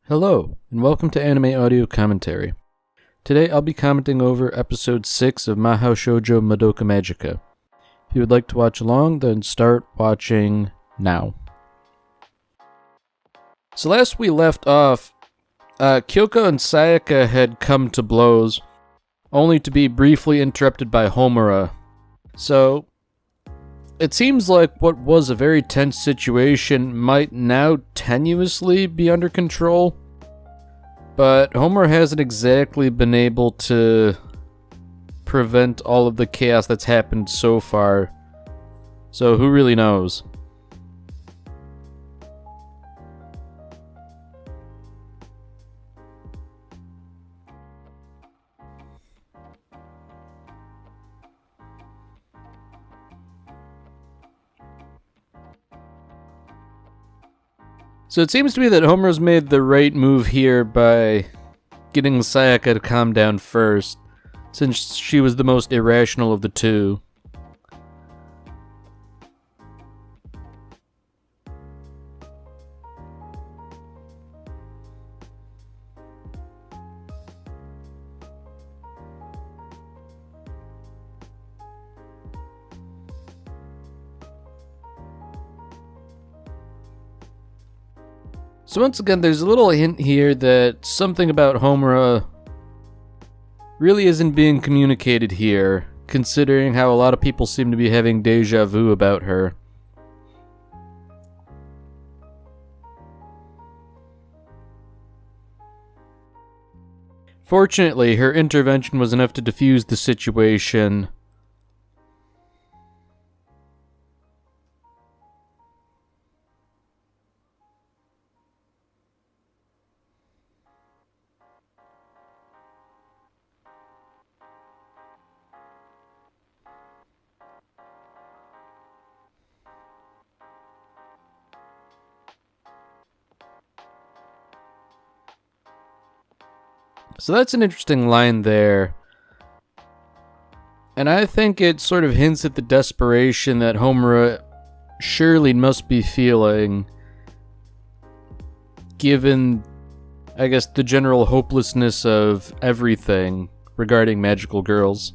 Hello, and welcome to Anime Audio Commentary. Today I'll be commenting over episode 6 of Mahou Shoujo Madoka Magica. If you would like to watch along, then start watching now. So last we left off, Kyoko and Sayaka had come to blows, only to be briefly interrupted by Homura. So, it seems like what was a very tense situation might now tenuously be under control, but Homer hasn't exactly been able to prevent all of the chaos that's happened so far, so who really knows? So it seems to me that Homer's made the right move here by getting Sayaka to calm down first, since she was the most irrational of the two. So once again, there's a little hint here that something about Homura really isn't being communicated here, considering how a lot of people seem to be having deja vu about her. Fortunately, her intervention was enough to defuse the situation. So that's an interesting line there. And I think it sort of hints at the desperation that Homura surely must be feeling, given, I guess, the general hopelessness of everything regarding magical girls.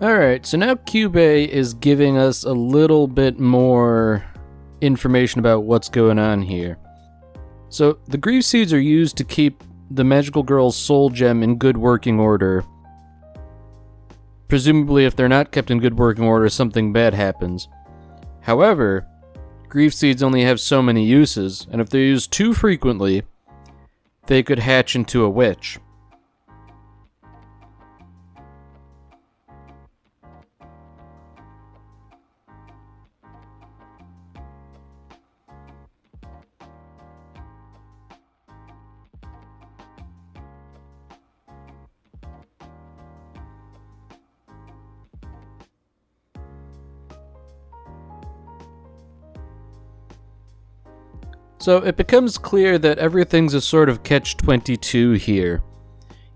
Alright, so now Kyubey is giving us a little bit more information about what's going on here. So, the grief seeds are used to keep the magical girl's soul gem in good working order. Presumably, if they're not kept in good working order, something bad happens. However, grief seeds only have so many uses, and if they're used too frequently, they could hatch into a witch. So it becomes clear that everything's a sort of catch-22 here.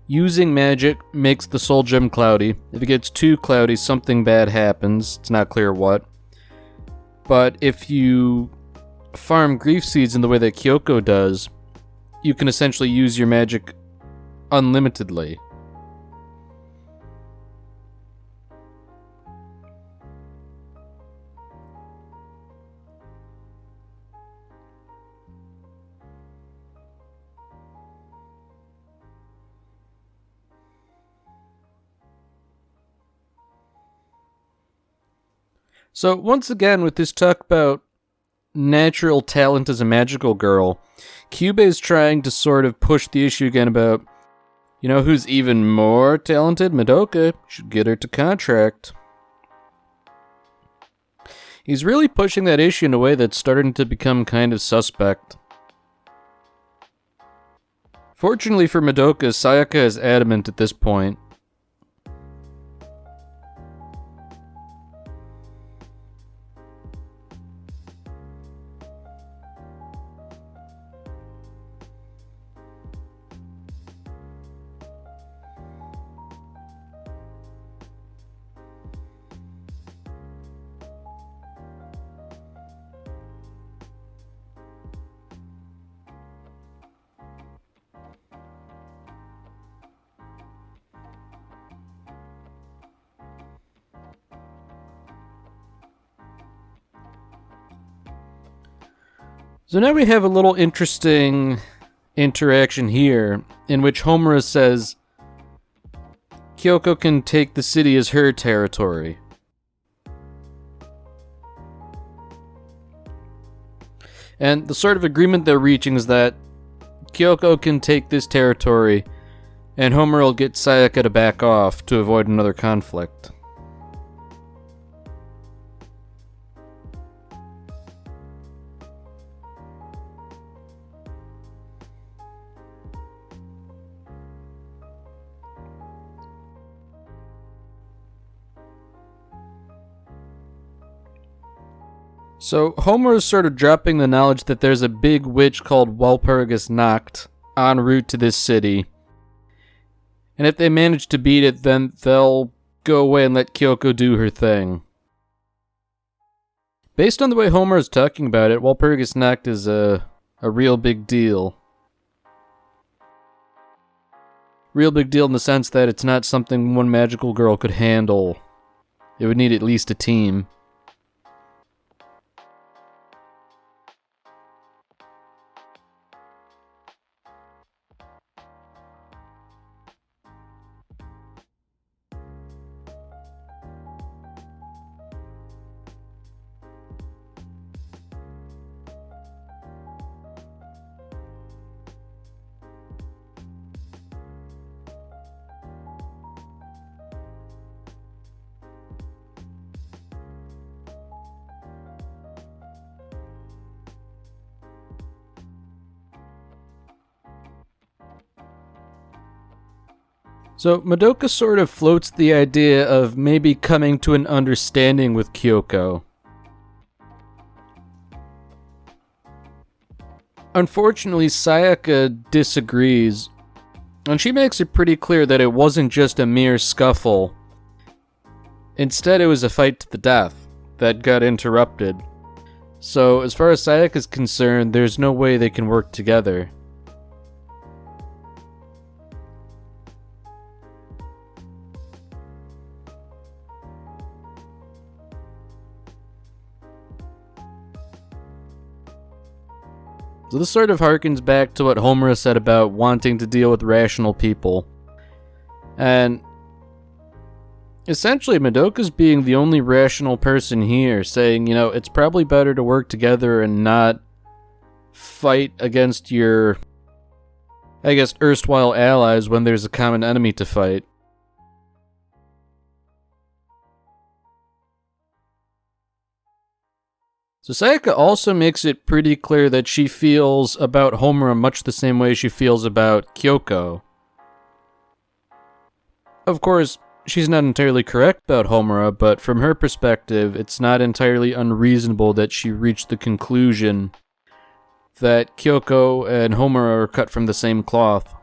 Using magic makes the soul gem cloudy. If it gets too cloudy, something bad happens. It's not clear what. But if you farm grief seeds in the way that Kyoko does, you can essentially use your magic unlimitedly. So once again, with this talk about natural talent as a magical girl, Kyubei's trying to sort of push the issue again about, you know, who's even more talented? Madoka. Should get her to contract. He's really pushing that issue in a way that's starting to become kind of suspect. Fortunately for Madoka, Sayaka is adamant at this point. So now we have a little interesting interaction here, in which Homura says Kyoko can take the city as her territory. And the sort of agreement they're reaching is that Kyoko can take this territory, and Homura will get Sayaka to back off to avoid another conflict. So Homer is sort of dropping the knowledge that there's a big witch called Walpurgis Nacht en route to this city. And if they manage to beat it, then they'll go away and let Kyoko do her thing. Based on the way Homer is talking about it, Walpurgis Nacht is a real big deal. Real big deal in the sense that it's not something one magical girl could handle. It would need at least a team. So Madoka sort of floats the idea of maybe coming to an understanding with Kyoko. Unfortunately, Sayaka disagrees, and she makes it pretty clear that it wasn't just a mere scuffle. Instead, it was a fight to the death that got interrupted. So, as far as Sayaka is concerned, there's no way they can work together. So this sort of harkens back to what Homura said about wanting to deal with rational people. And essentially Madoka's being the only rational person here, saying, you know, it's probably better to work together and not fight against your, I guess, erstwhile allies when there's a common enemy to fight. So Sayaka also makes it pretty clear that she feels about Homura much the same way she feels about Kyoko. Of course, she's not entirely correct about Homura, but from her perspective, it's not entirely unreasonable that she reached the conclusion that Kyoko and Homura are cut from the same cloth.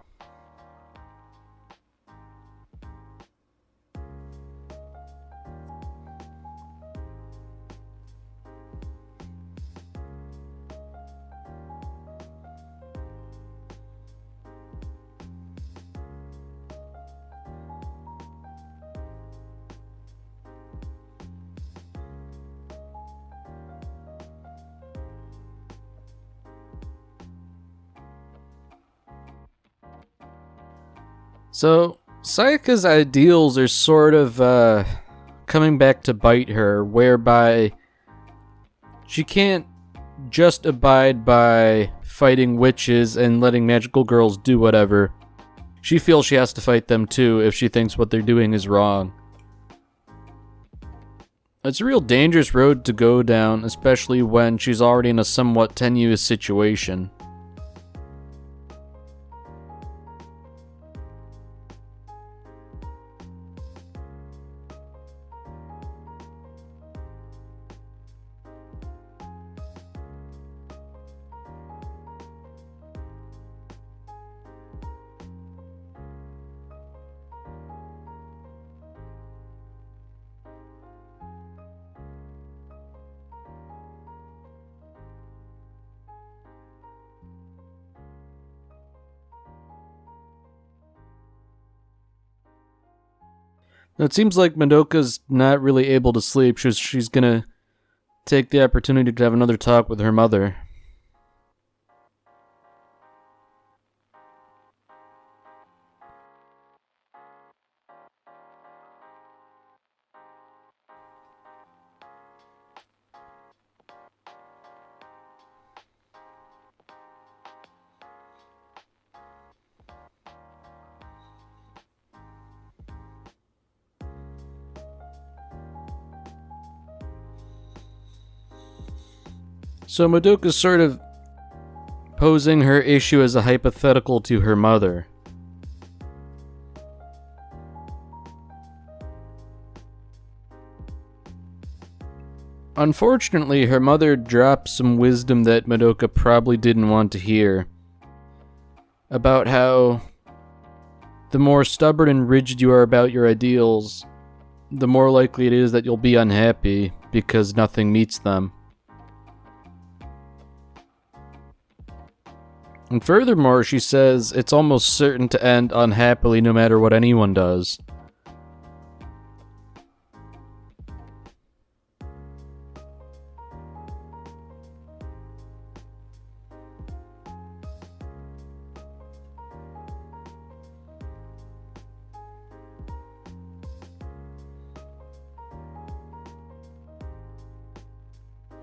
So, Sayaka's ideals are sort of coming back to bite her, whereby she can't just abide by fighting witches and letting magical girls do whatever. She feels she has to fight them too if she thinks what they're doing is wrong. It's a real dangerous road to go down, especially when she's already in a somewhat tenuous situation. Now, it seems like Madoka's not really able to sleep. She's gonna take the opportunity to have another talk with her mother. So Madoka's sort of posing her issue as a hypothetical to her mother. Unfortunately, her mother drops some wisdom that Madoka probably didn't want to hear. About how the more stubborn and rigid you are about your ideals, the more likely it is that you'll be unhappy because nothing meets them. And furthermore, she says it's almost certain to end unhappily no matter what anyone does.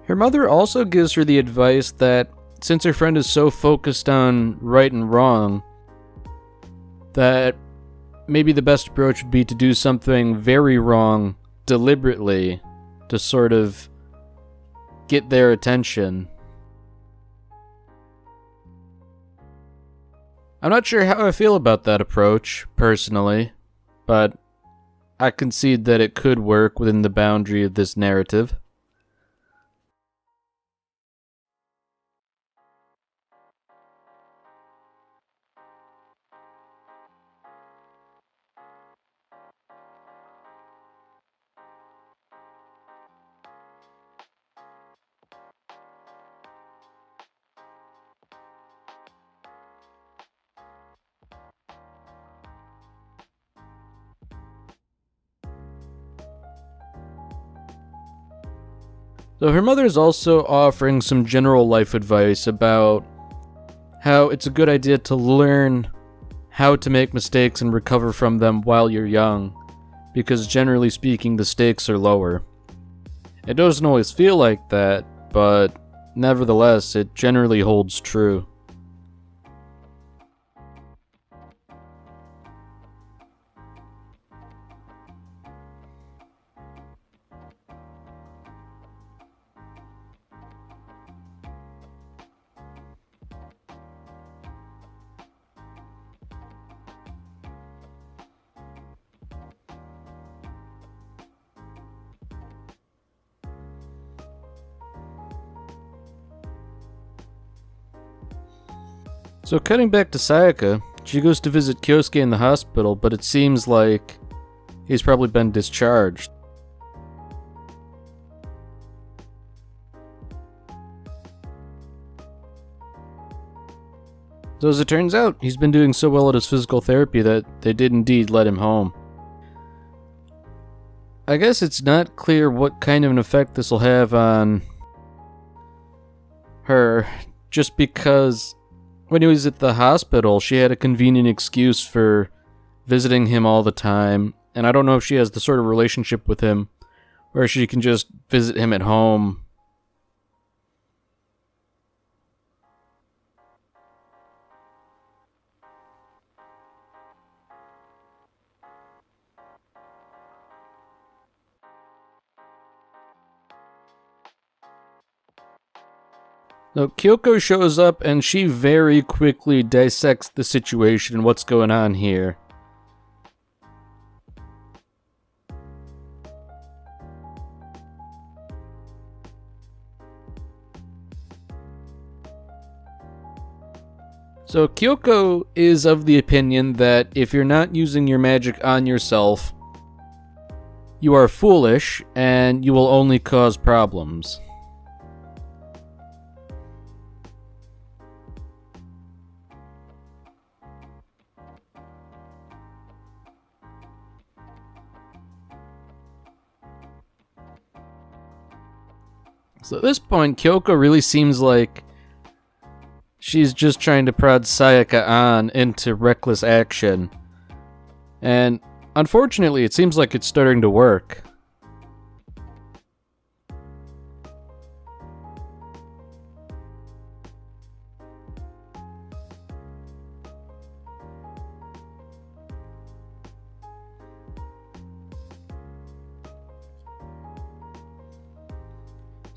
Her mother also gives her the advice that since her friend is so focused on right and wrong, that maybe the best approach would be to do something very wrong deliberately to sort of get their attention. I'm not sure how I feel about that approach, personally, but I concede that it could work within the boundary of this narrative. So her mother is also offering some general life advice about how it's a good idea to learn how to make mistakes and recover from them while you're young, because generally speaking the stakes are lower. It doesn't always feel like that, but nevertheless it generally holds true. So cutting back to Sayaka, she goes to visit Kyosuke in the hospital, but it seems like he's probably been discharged. So as it turns out, he's been doing so well at his physical therapy that they did indeed let him home. I guess it's not clear what kind of an effect this will have on her, just because when he was at the hospital, she had a convenient excuse for visiting him all the time, and I don't know if she has the sort of relationship with him where she can just visit him at home. So Kyoko shows up and she very quickly dissects the situation and what's going on here. So Kyoko is of the opinion that if you're not using your magic on yourself, you are foolish and you will only cause problems. So at this point, Kyoko really seems like she's just trying to prod Sayaka on into reckless action. And unfortunately, it seems like it's starting to work.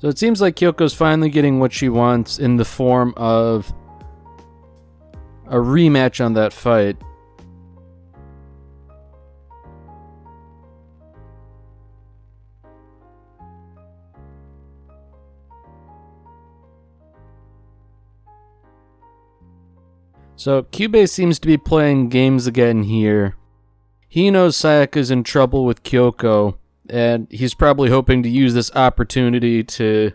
So it seems like Kyoko's finally getting what she wants in the form of a rematch on that fight. So Kyubei seems to be playing games again here. He knows Sayaka's in trouble with Kyoko, and he's probably hoping to use this opportunity to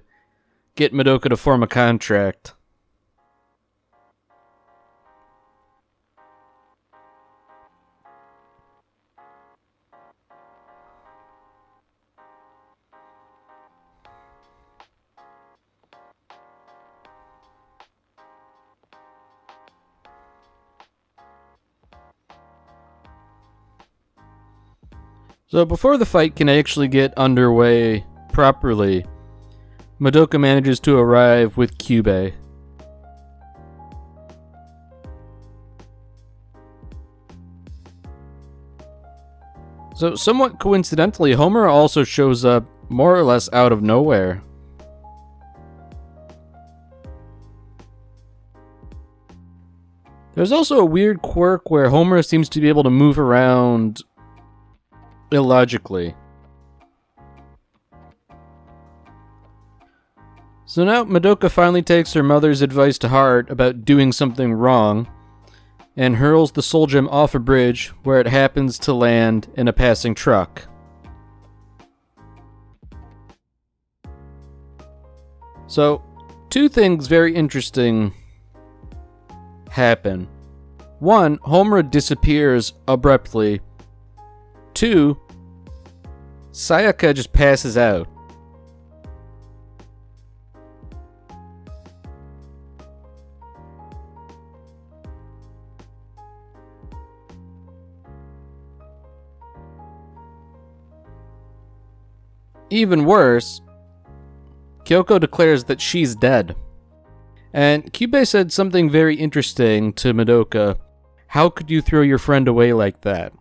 get Madoka to form a contract. So before the fight can actually get underway properly, Madoka manages to arrive with Kyubei. So somewhat coincidentally, Homura also shows up more or less out of nowhere. There's also a weird quirk where Homura seems to be able to move around illogically. So now Madoka finally takes her mother's advice to heart about doing something wrong and hurls the soul gem off a bridge where it happens to land in a passing truck. So, two things very interesting happen. One, Homura disappears abruptly. Two, Sayaka just passes out. Even worse, Kyoko declares that she's dead. And Kyubei said something very interesting to Madoka. How could you throw your friend away like that?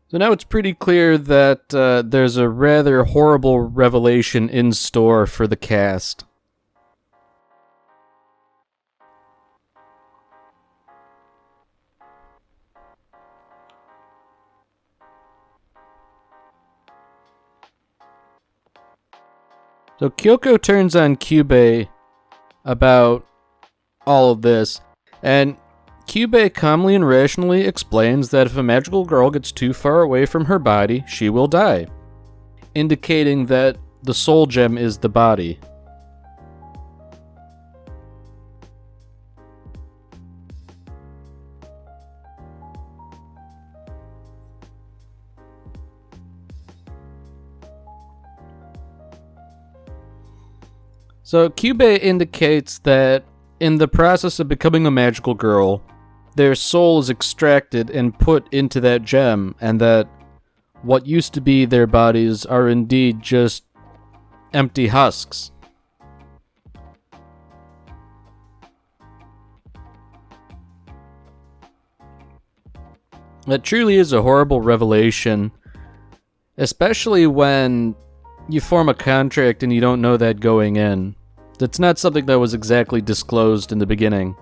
So now it's pretty clear that there's a rather horrible revelation in store for the cast. So Kyoko turns on Kyubei about all of this, and Kyubey calmly and rationally explains that if a magical girl gets too far away from her body, she will die, indicating that the soul gem is the body. So Kyubey indicates that in the process of becoming a magical girl, their soul is extracted and put into that gem, and that what used to be their bodies are indeed just empty husks. That truly is a horrible revelation, especially when you form a contract and you don't know that going in. That's not something that was exactly disclosed in the beginning.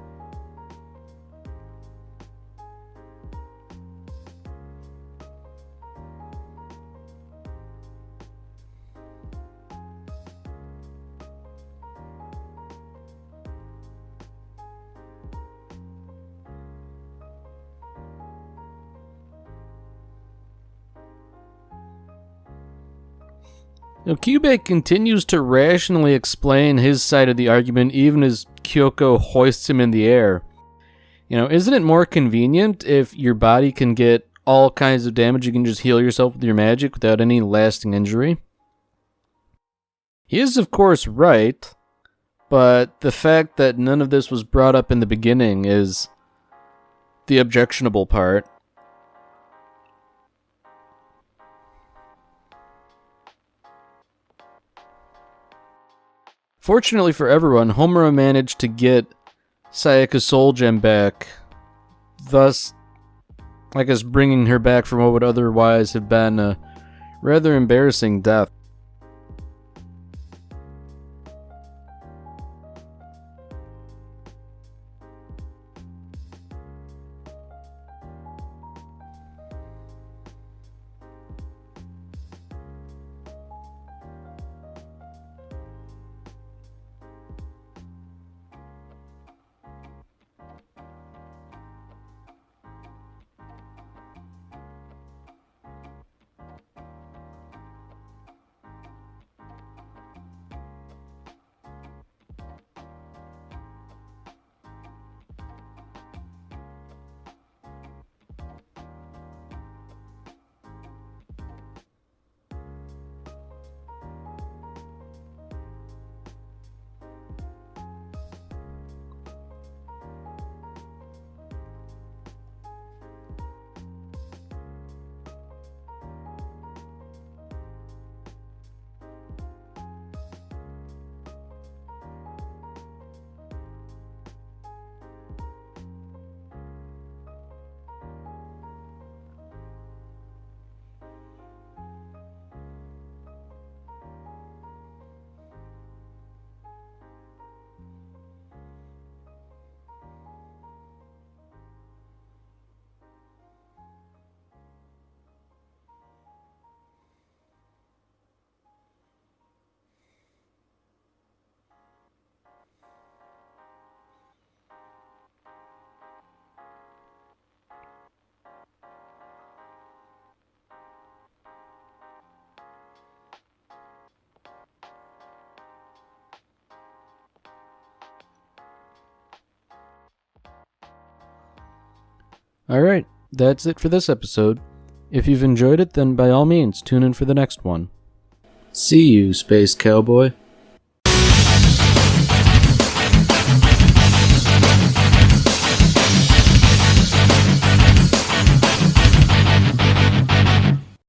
Now, Kyubey continues to rationally explain his side of the argument even as Kyoko hoists him in the air. Isn't it more convenient if your body can get all kinds of damage, you can just heal yourself with your magic without any lasting injury? He is, of course, right, but the fact that none of this was brought up in the beginning is the objectionable part. Fortunately for everyone, Homura managed to get Sayaka's soul gem back, thus, I guess, bringing her back from what would otherwise have been a rather embarrassing death. Alright, that's it for this episode. If you've enjoyed it, then by all means, tune in for the next one. See you, Space Cowboy.